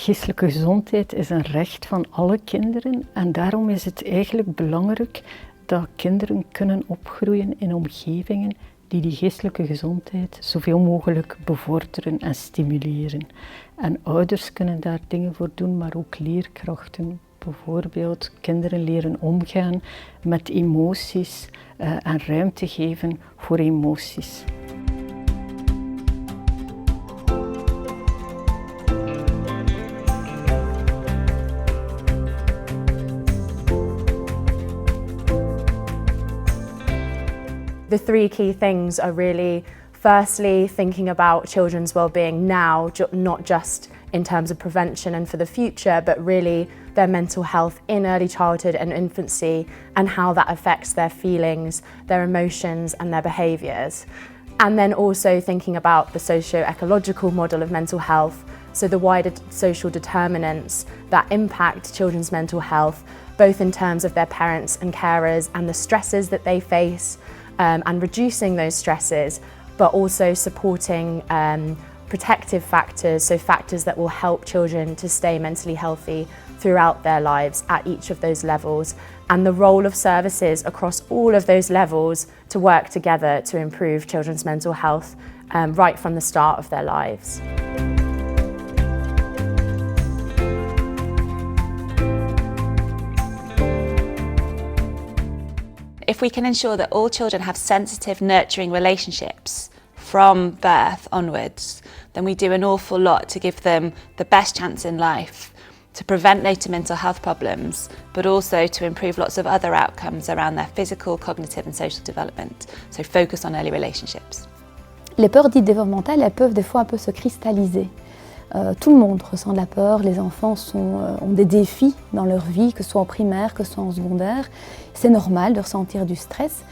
Geestelijke gezondheid is een recht van alle kinderen en daarom is het eigenlijk belangrijk dat kinderen kunnen opgroeien in omgevingen die geestelijke gezondheid zoveel mogelijk bevorderen en stimuleren. En ouders kunnen daar dingen voor doen, maar ook leerkrachten. Bijvoorbeeld kinderen leren omgaan met emoties en ruimte geven voor emoties. The three key things are really, firstly, thinking about children's well-being now, not just in terms of prevention and for the future, but really their mental health in early childhood and infancy and how that affects their feelings, their emotions and their behaviours. And then also thinking about the socio-ecological model of mental health, so the wider social determinants that impact children's mental health, both in terms of their parents and carers and the stresses that they face, and reducing those stresses, but also supporting protective factors, so factors that will help children to stay mentally healthy throughout their lives at each of those levels, and the role of services across all of those levels to work together to improve children's mental health right from the start of their lives. If we can ensure that all children have sensitive, nurturing relationships from birth onwards, then we do an awful lot to give them the best chance in life, to prevent later mental health problems, but also to improve lots of other outcomes around their physical, cognitive and social development. So focus on early relationships. Les peurs dites développementales, elles peuvent des fois un peu se cristalliser. Tout le monde ressent de la peur, les enfants ont des défis dans leur vie, que ce soit en primaire, que ce soit en secondaire. C'est normal de ressentir du stress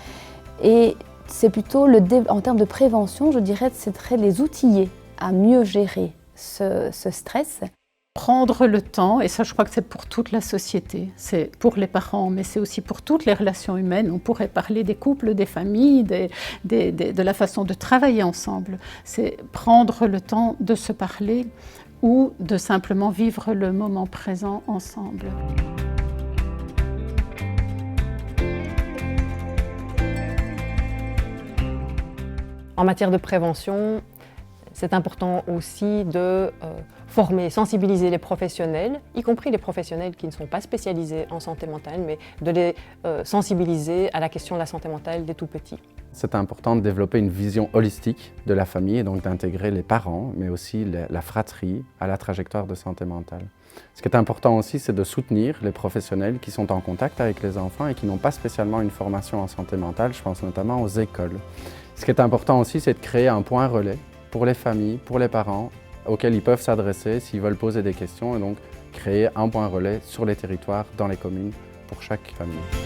et c'est plutôt, en termes de prévention, je dirais, c'est de les outiller à mieux gérer ce stress. Prendre le temps, et ça je crois que c'est pour toute la société, c'est pour les parents, mais c'est aussi pour toutes les relations humaines. On pourrait parler des couples, des familles, de la façon de travailler ensemble. C'est prendre le temps de se parler ou de simplement vivre le moment présent ensemble. En matière de prévention, c'est important aussi de former, sensibiliser les professionnels, y compris les professionnels qui ne sont pas spécialisés en santé mentale, mais de les sensibiliser à la question de la santé mentale des tout-petits. C'est important de développer une vision holistique de la famille et donc d'intégrer les parents, mais aussi la fratrie à la trajectoire de santé mentale. Ce qui est important aussi, c'est de soutenir les professionnels qui sont en contact avec les enfants et qui n'ont pas spécialement une formation en santé mentale, je pense notamment aux écoles. Ce qui est important aussi, c'est de créer un point relais pour les familles, pour les parents, auxquels ils peuvent s'adresser s'ils veulent poser des questions et donc créer un point relais sur les territoires, dans les communes, pour chaque famille.